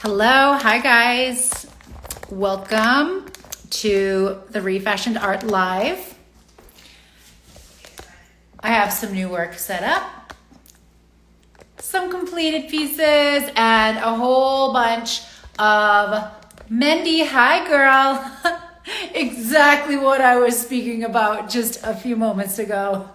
Hello, hi guys. Welcome to the ReFashioned Art Live. I have some new work set up, some completed pieces, and a whole bunch of Mendy. Hi girl. Exactly what I was speaking about just a few moments ago.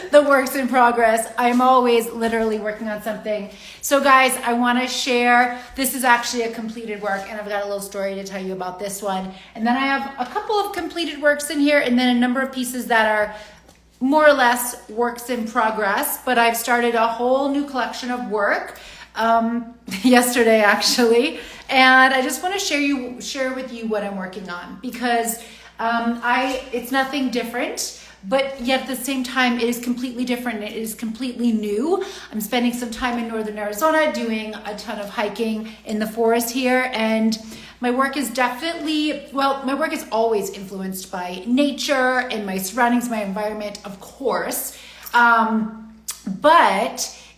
The work's in progress. I'm always literally working on something. So guys, I want to share, this is actually a completed work, and I've got a little story to tell you about this one. And then I have a couple of completed works in here, and then a number of pieces that are more or less works in progress, but I've started a whole new collection of work yesterday actually. And I just want to share with you what I'm working on, because it's nothing different, but yet at the same time, it is completely different. It is completely new. I'm spending some time in Northern Arizona doing a ton of hiking in the forest here. And my work is definitely, my work is always influenced by nature and my surroundings, my environment, of course. But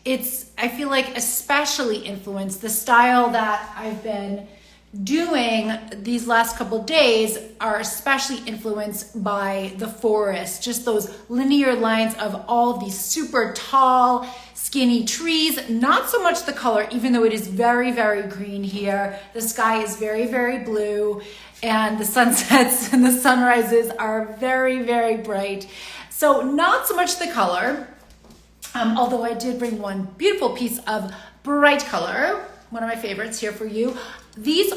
I feel like especially influenced, the style that I've been doing these last couple days are especially influenced by the forest, just those linear lines of all of these super tall, skinny trees. Not so much the color, even though it is very, very green here. The sky is very, very blue, and the sunsets and the sunrises are very, very bright. So not so much the color, although I did bring one beautiful piece of bright color, one of my favorites here for you. This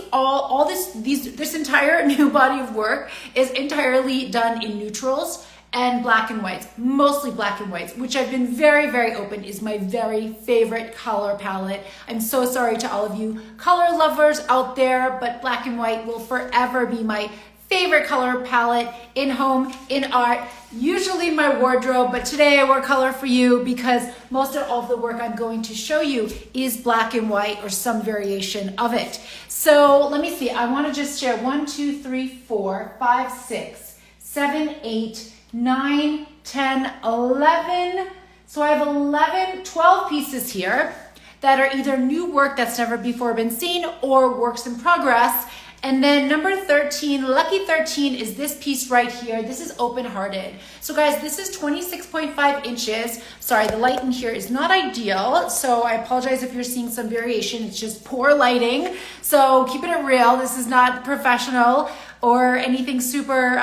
entire new body of work is entirely done in neutrals and black and whites, mostly black and whites, which I've been very, very open is my very favorite color palette. I'm so sorry to all of you color lovers out there, but black and white will forever be my favorite color palette in home, in art, usually my wardrobe, but today I wore color for you because most of all of the work I'm going to show you is black and white or some variation of it. So let me see, I want to just share 1, 2, 3, 4, 5, 6, 7, 8, 9, 10, 11. So I have 12 pieces here that are either new work that's never before been seen or works in progress. And then number 13, lucky 13, is this piece right here. This is open-hearted. So guys, this is 26.5 inches. Sorry, the light in here is not ideal, so I apologize if you're seeing some variation. It's just poor lighting. So keeping it real. This is not professional or anything super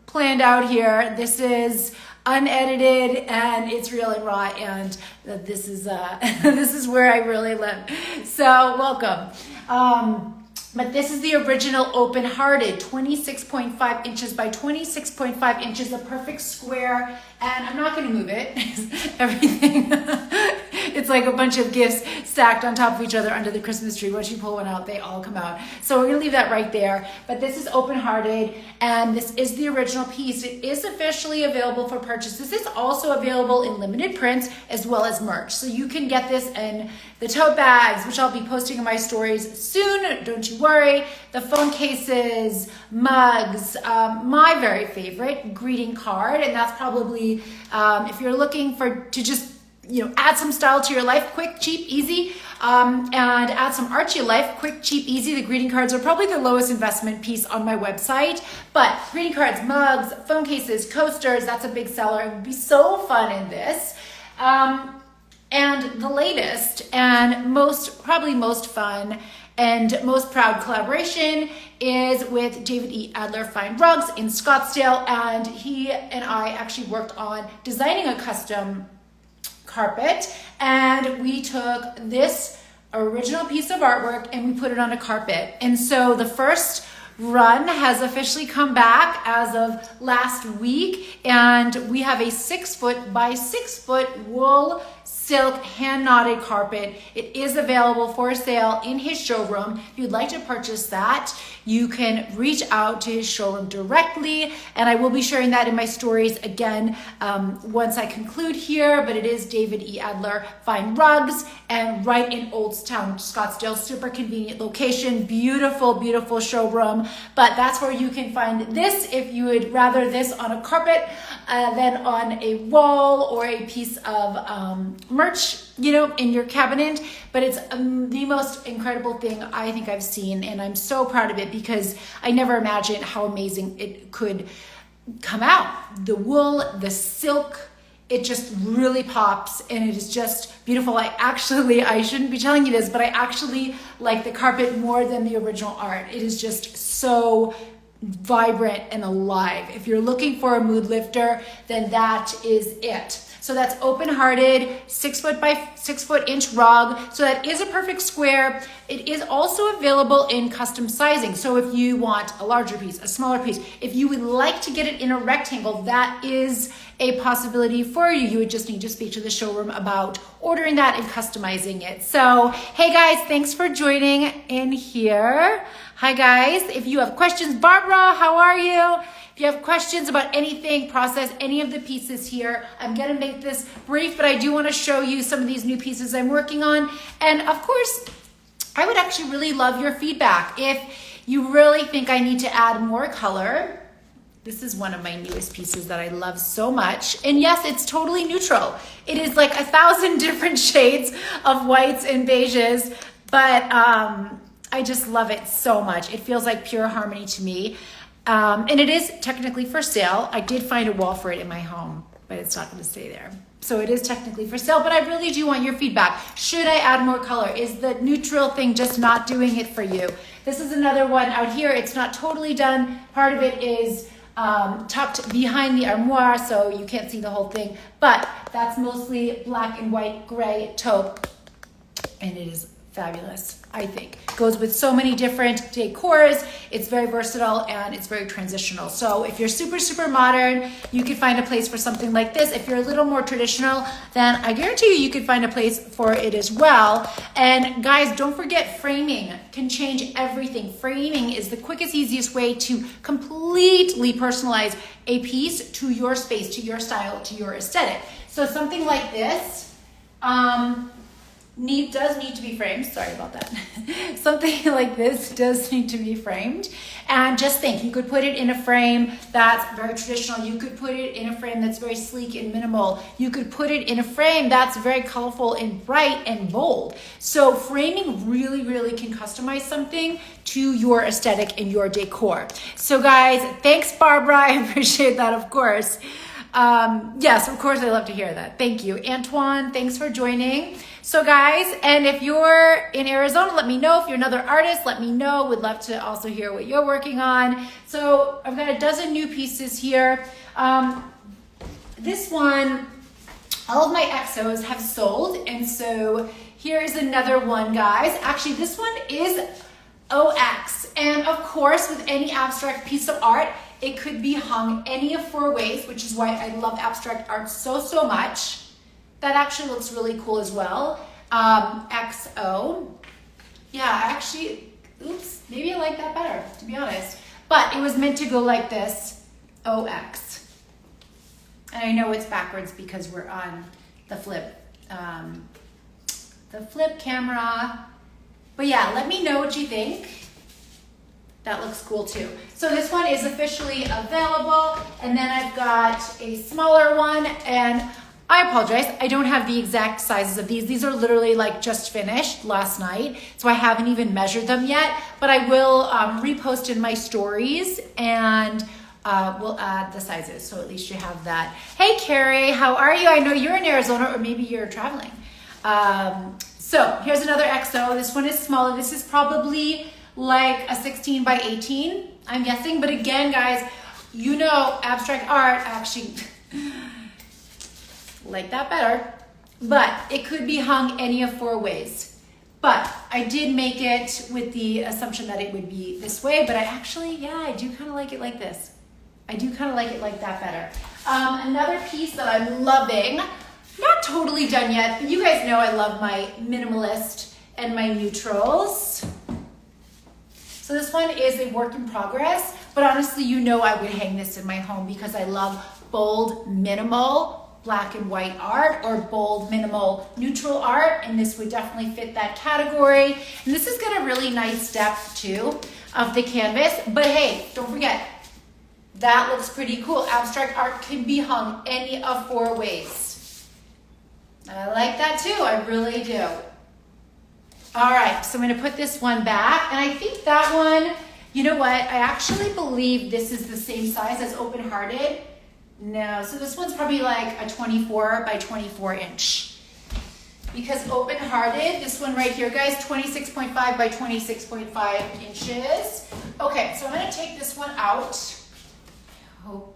planned out here. This is unedited and it's real and raw, and this is this is where I really live. So welcome. But this is the original open-hearted, 26.5 inches by 26.5 inches, a perfect square. And I'm not going to move it. Everything, it's like a bunch of gifts stacked on top of each other under the Christmas tree. Once you pull one out, they all come out. So we're going to leave that right there. But this is open-hearted, and this is the original piece. It is officially available for purchase. This is also available in limited prints as well as merch. So you can get this in the tote bags, which I'll be posting in my stories soon. Don't you worry. The phone cases, mugs, my very favorite greeting card, and that's probably if you're looking to just add some style to your life, quick, cheap, easy, and add some art to your life, quick, cheap, easy. The greeting cards are probably the lowest investment piece on my website, but greeting cards, mugs, phone cases, coasters, that's a big seller. It would be so fun in this. And the latest and probably most fun and most proud collaboration is with David E. Adler Fine Rugs in Scottsdale, and he and I actually worked on designing a custom carpet, and we took this original piece of artwork and we put it on a carpet. And so the first run has officially come back as of last week, and we have a 6 foot by 6 foot wool silk hand knotted carpet. It is available for sale in his showroom. If you'd like to purchase that, you can reach out to his showroom directly, and I will be sharing that in my stories again once I conclude here. But it is David E. Adler Fine Rugs, and right in Old Town, Scottsdale, super convenient location, beautiful, beautiful showroom. But that's where you can find this if you would rather this on a carpet than on a wall or a piece of merch, you know, in your cabinet, but it's the most incredible thing I think I've seen, and I'm so proud of it because I never imagined how amazing it could come out. The wool, the silk, it just really pops, and it is just beautiful. I shouldn't be telling you this, but I actually like the carpet more than the original art. It is just so vibrant and alive. If you're looking for a mood lifter, then that is it. So that's open-hearted, 6 foot by 6 foot inch rug. So that is a perfect square. It is also available in custom sizing. So if you want a larger piece, a smaller piece, if you would like to get it in a rectangle, that is a possibility for you. You would just need to speak to the showroom about ordering that and customizing it. So, hey guys, thanks for joining in here. Hi guys, if you have questions, Barbara, how are you? If you have questions about anything, process, any of the pieces here, I'm gonna make this brief, but I do wanna show you some of these new pieces I'm working on. And of course, I would actually really love your feedback. If you really think I need to add more color, this is one of my newest pieces that I love so much. And yes, it's totally neutral. It is like 1,000 different shades of whites and beiges, but I just love it so much. It feels like pure harmony to me. And it is technically for sale. I did find a wall for it in my home, but it's not gonna stay there. So it is technically for sale, but I really do want your feedback. Should I add more color? Is the neutral thing just not doing it for you? This is another one out here. It's not totally done. Part of it is tucked behind the armoire, so you can't see the whole thing, but that's mostly black and white gray taupe, and it is fabulous, I think. Goes with so many different decors. It's very versatile and it's very transitional. So if you're super, super modern, you could find a place for something like this. If you're a little more traditional, then I guarantee you could find a place for it as well. And guys, don't forget, framing can change everything. Framing is the quickest, easiest way to completely personalize a piece to your space, to your style, to your aesthetic. So something like this, does need to be framed. Sorry about that. Something like this does need to be framed. And just think, you could put it in a frame that's very traditional. You could put it in a frame that's very sleek and minimal. You could put it in a frame that's very colorful and bright and bold. So framing really, really can customize something to your aesthetic and your decor. So guys, thanks Barbara. I appreciate that, of course. Yes, of course, I love to hear that. Thank you. Antoine, thanks for joining. So guys, and if you're in Arizona, let me know. If you're another artist, let me know. Would love to also hear what you're working on. So I've got a dozen new pieces here. This one, all of my XOs have sold. And so here is another one, guys. Actually, this one is OX. And of course, with any abstract piece of art, it could be hung any of 4 ways, which is why I love abstract art so, so much. That actually looks really cool as well. XO. Yeah, actually, oops, maybe I like that better, to be honest. But it was meant to go like this, OX. And I know it's backwards because we're on the flip camera. But yeah, let me know what you think. That looks cool too. So this one is officially available. And then I've got a smaller one, and I apologize, I don't have the exact sizes of these. These are literally like just finished last night, so I haven't even measured them yet, but I will repost in my stories, and we'll add the sizes, so at least you have that. Hey Carrie, how are you? I know you're in Arizona, or maybe you're traveling. So here's another XO. This one is smaller. This is probably like a 16 by 18, I'm guessing, but again, guys, you know, abstract art, actually, like that better, but it could be hung any of 4 ways. But I did make it with the assumption that it would be this way, but I actually, yeah, I do kind of like it like this. I do kind of like it like that better. Another piece that I'm loving, not totally done yet, but you guys know I love my minimalist and my neutrals. So this one is a work in progress, but honestly, you know I would hang this in my home because I love bold, minimal, black and white art, or bold, minimal, neutral art, and this would definitely fit that category. And this has got a really nice depth too of the canvas, but hey, don't forget, that looks pretty cool. Abstract art can be hung any of 4 ways. I like that too, I really do. All right, so I'm gonna put this one back, and I think that one, you know what? I actually believe this is the same size as Open Hearted. No, so this one's probably like a 24 by 24 inch. Because Open Hearted, this one right here, guys, 26.5 by 26.5 inches. Okay, so I'm gonna take this one out. Oh,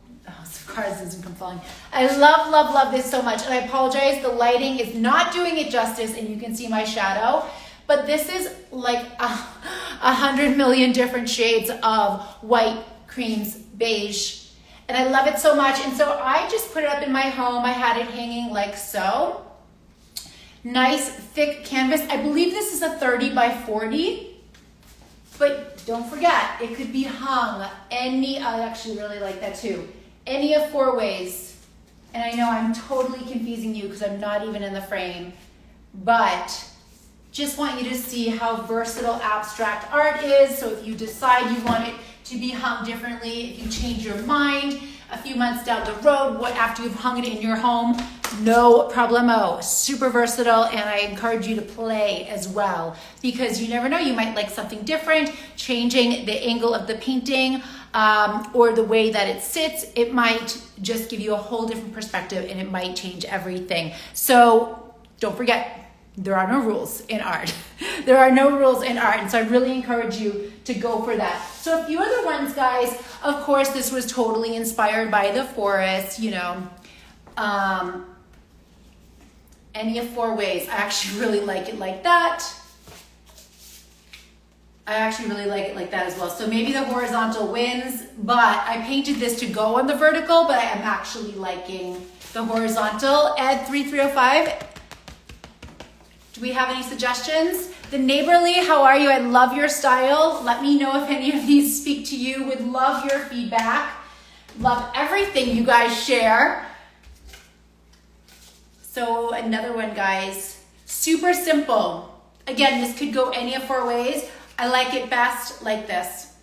so cars doesn't come falling. I love, love, love this so much. And I apologize, the lighting is not doing it justice, and you can see my shadow. But this is like 100 million different shades of white, creams, beige. And I love it so much. And so I just put it up in my home. I had it hanging like so. Nice thick canvas. I believe this is a 30 by 40. But don't forget, it could be hung I actually really like that too. Any of 4 ways. And I know I'm totally confusing you because I'm not even in the frame. But just want you to see how versatile abstract art is. So if you decide you want it to be hung differently, if you change your mind a few months down the road, after you've hung it in your home, no problemo. Super versatile, and I encourage you to play as well, because you never know, you might like something different. Changing the angle of the painting or the way that it sits, it might just give you a whole different perspective, and it might change everything. So don't forget, there are no rules in art. There are no rules in art. And so I really encourage you to go for that. So a few other ones, guys. Of course, this was totally inspired by the forest, you know. Any of 4 ways. I actually really like it like that. I actually really like it like that as well. So maybe the horizontal wins, but I painted this to go on the vertical, but I am actually liking the horizontal. Ed 3305. Do we have any suggestions? The Neighborly, how are you? I love your style. Let me know if any of these speak to you. Would love your feedback. Love everything you guys share. So another one, guys. Super simple. Again, this could go any of 4 ways. I like it best like this.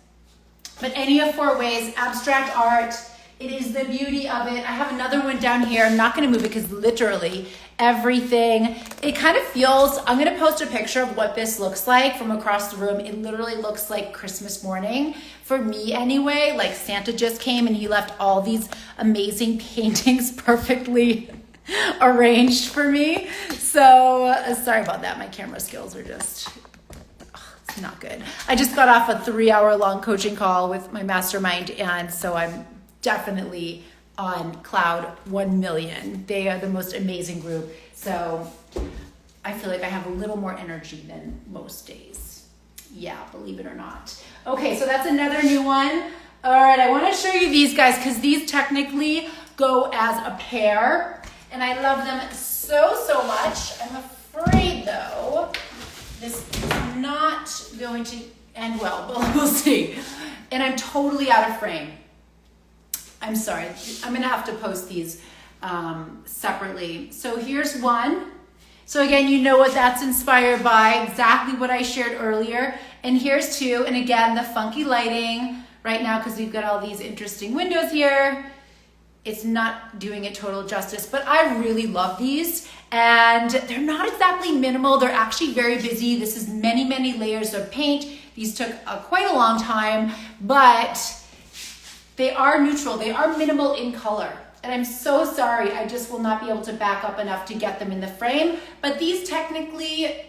But any of 4 ways, abstract art. It is the beauty of it. I have another one down here. I'm not gonna move it because literally everything, it kind of feels, I'm gonna post a picture of what this looks like from across the room. It literally looks like Christmas morning, for me anyway. Like Santa just came and he left all these amazing paintings perfectly arranged for me. So sorry about that. My camera skills are just, it's not good. I just got off a 3-hour-long coaching call with my mastermind, and so I'm definitely on cloud 1 million. They are the most amazing group. So I feel like I have a little more energy than most days. Yeah, believe it or not. Okay, so that's another new one. All right, I want to show you these guys because these technically go as a pair, and I love them so, so much. I'm afraid though, this is not going to end well, but we'll see. And I'm totally out of frame. I'm sorry, I'm gonna have to post these separately. So here's one. So again, you know what that's inspired by, exactly what I shared earlier. And here's 2, and again, the funky lighting right now, because we've got all these interesting windows here. It's not doing it total justice, but I really love these. And they're not exactly minimal, they're actually very busy. This is many, many layers of paint. These took quite a long time, but they are neutral, they are minimal in color. And I'm so sorry, I just will not be able to back up enough to get them in the frame. But these technically,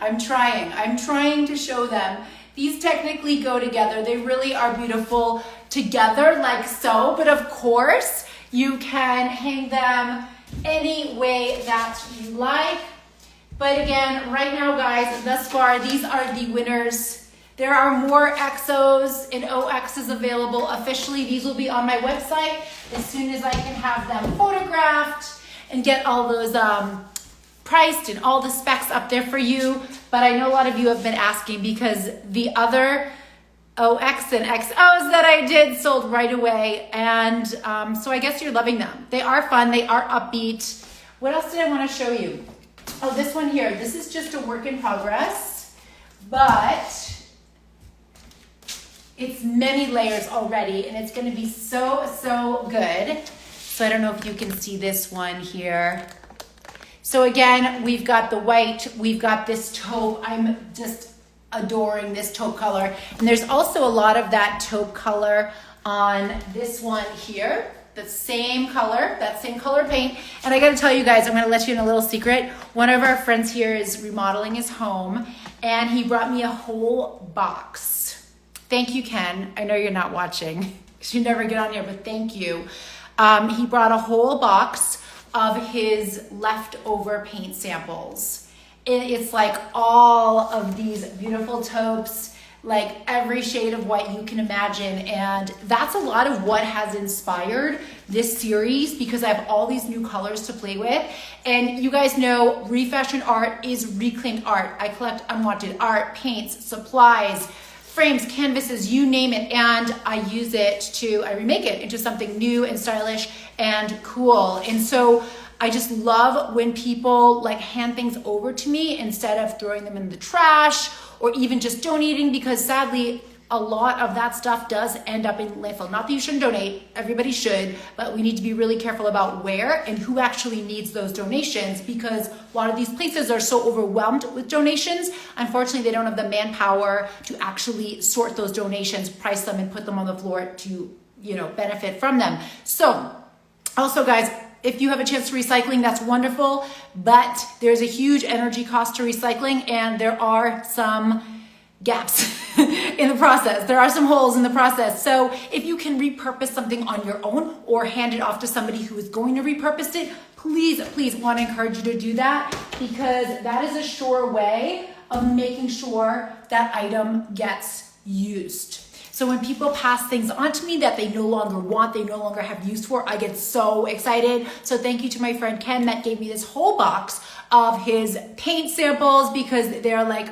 I'm trying to show them. These technically go together. They really are beautiful together like so. But of course, you can hang them any way that you like. But again, right now, guys, thus far, these are the winners. There are more XOs and OXs available officially. These will be on my website as soon as I can have them photographed and get all those priced and all the specs up there for you. But I know a lot of you have been asking because the other OX and XOs that I did sold right away. And so I guess you're loving them. They are fun, they are upbeat. What else did I want to show you? Oh, this one here. This is just a work in progress, but it's many layers already, and it's going to be so, so good. So I don't know if you can see this one here. So again, we've got the white, we've got this taupe. I'm just adoring this taupe color. And there's also a lot of that taupe color on this one here. The same color, that same color paint. And I gotta tell you guys, I'm gonna let you in a little secret. One of our friends here is remodeling his home and he brought me a whole box. Thank you, Ken. I know you're not watching because you never get on here, but thank you. He brought a whole box of his leftover paint samples. It's like all of these beautiful taupes, like every shade of white you can imagine. And that's a lot of what has inspired this series because I have all these new colors to play with. And you guys know ReFashioned art is reclaimed art. I collect unwanted art, paints, supplies, frames, canvases, you name it. And I use it I remake it into something new and stylish and cool. And so I just love when people like hand things over to me instead of throwing them in the trash or even just donating, because sadly, a lot of that stuff does end up in landfill. Not that you shouldn't donate, everybody should, but we need to be really careful about where and who actually needs those donations, because a lot of these places are so overwhelmed with donations. Unfortunately, they don't have the manpower to actually sort those donations, price them, and put them on the floor to, benefit from them. So also, guys, if you have a chance to recycling, that's wonderful, but there's a huge energy cost to recycling and there are some gaps in the process. There are some holes in the process. So if you can repurpose something on your own or hand it off to somebody who is going to repurpose it, please want to encourage you to do that, because that is a sure way of making sure that item gets used. So when people pass things on to me that they no longer want, they no longer have use for, I get so excited. So thank you to my friend Ken that gave me this whole box of his paint samples, because they're like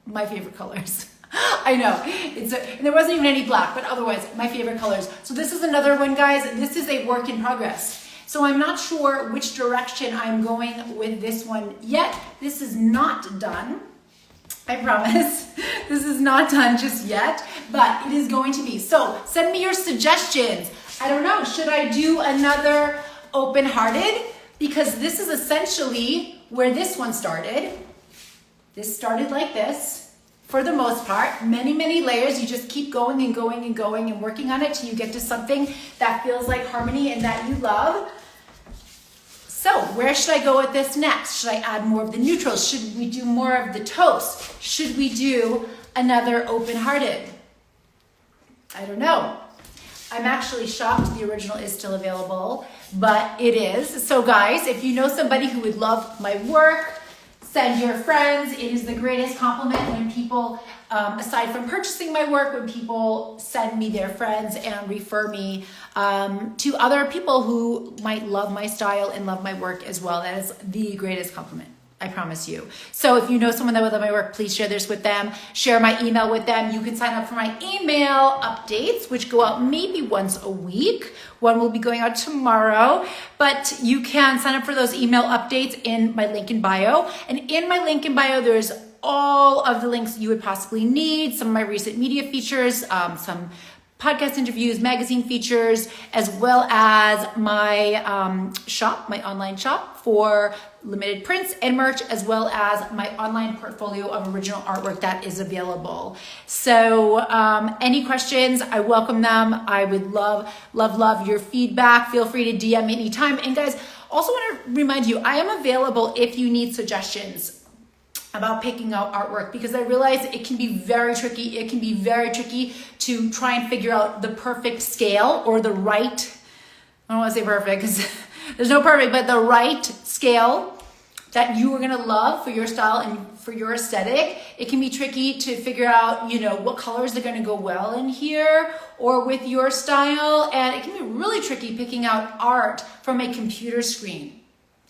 my favorite colors. I know, and there wasn't even any black, but otherwise my favorite colors. So this is another one, guys. This is a work in progress. So I'm not sure which direction I'm going with this one yet. This is not done. I promise. This is not done just yet, but it is going to be. So send me your suggestions. I don't know, should I do another open-hearted? Because this is essentially where this one started. This started like this, for the most part. Many layers. You just keep going and going and going and working on it till you get to something that feels like harmony and that you love. So where should I go with this next? Should I add more of the neutrals? Should we do more of the toast? Should we do another open-hearted? I don't know. I'm actually shocked the original is still available, but it is. So guys, if you know somebody who would love my work, send your friends. It is the greatest compliment when people, aside from purchasing my work, when people send me their friends and refer me to other people who might love my style and love my work as well. That is the greatest compliment, I promise you. So if you know someone that would love my work, please share this with them. Share my email with them. You can sign up for my email updates, which go out maybe once a week. One will be going out tomorrow, but you can sign up for those email updates in my link in bio. And in my link in bio, there's all of the links you would possibly need, some of my recent media features, some podcast interviews, magazine features, as well as my shop, my online shop for limited prints and merch, as well as my online portfolio of original artwork that is available. So any questions, I welcome them. I would love your feedback. Feel free to DM me anytime. And guys, also want to remind you, I am available if you need suggestions about picking out artwork, because I realize it can be very tricky. It can be very tricky to try and figure out the perfect scale or the right, I don't want to say perfect because there's no perfect, but the right scale that you are going to love for your style and for your aesthetic. It can be tricky to figure out, what colors are going to go well in here or with your style. And it can be really tricky picking out art from a computer screen.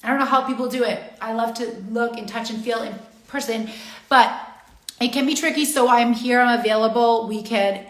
I don't know how people do it. I love to look and touch and feel in person, but it can be tricky. So I'm here, I'm available. We can,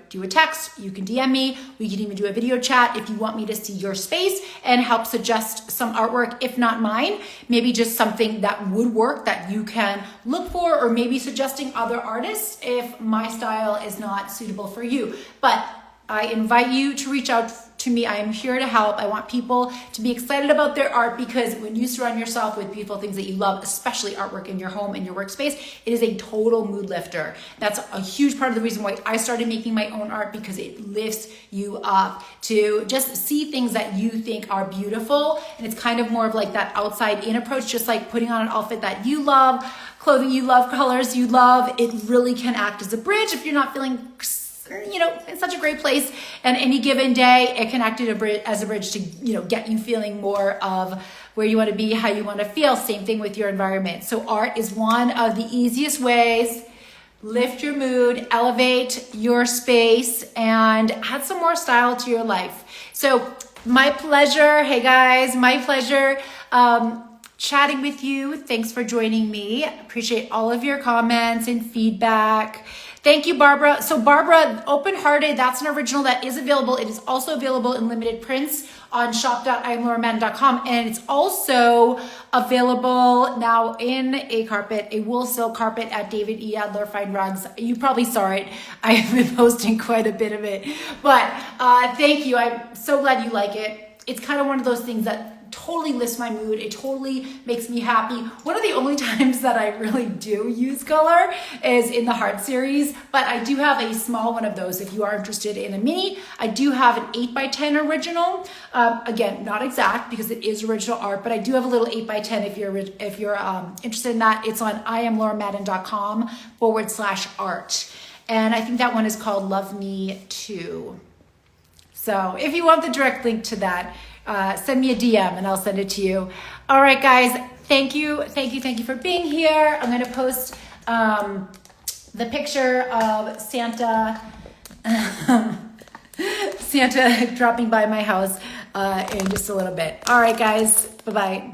do a text, you can DM me, we can even do a video chat if you want me to see your space and help suggest some artwork, if not mine, maybe just something that would work that you can look for, or maybe suggesting other artists if my style is not suitable for you. But I invite you to reach out to me. I am here to help. I want people to be excited about their art, because when you surround yourself with beautiful things that you love, especially artwork in your home and your workspace, it is a total mood lifter. That's a huge part of the reason why I started making my own art, because it lifts you up to just see things that you think are beautiful. And it's kind of more of like that outside in approach, just like putting on an outfit that you love, clothing you love, colors you love. It really can act as a bridge if you're not feeling, you know, in such a great place. And any given day, it can act as a bridge to, you know, get you feeling more of where you want to be, how you want to feel. Same thing with your environment. So art is one of the easiest ways. Lift your mood, elevate your space, and add some more style to your life. So my pleasure. Hey guys, my pleasure chatting with you. Thanks for joining me. Appreciate all of your comments and feedback. Thank you, Barbara. So Barbara, Open Hearted, that's an original that is available. It is also available in limited prints on shop.IamLauraMadden.com. And it's also available now in a carpet, a wool silk carpet at David E. Adler Fine Rugs. You probably saw it. I have been posting quite a bit of it. But thank you. I'm so glad you like it. It's kind of one of those things that totally lifts my mood. It totally makes me happy. One of the only times that I really do use color is in the Heart series, but I do have a small one of those. If you are interested in a mini, I do have an 8x10 original. Again, not exact because it is original art, but I do have a little 8x10 if you're interested in that. It's on IamLauraMadden.com/art. And I think that one is called Love Me Too. So if you want the direct link to that, send me a DM and I'll send it to you. All right, guys. Thank you for being here. I'm going to post the picture of Santa dropping by my house in just a little bit. All right, guys. Bye-bye.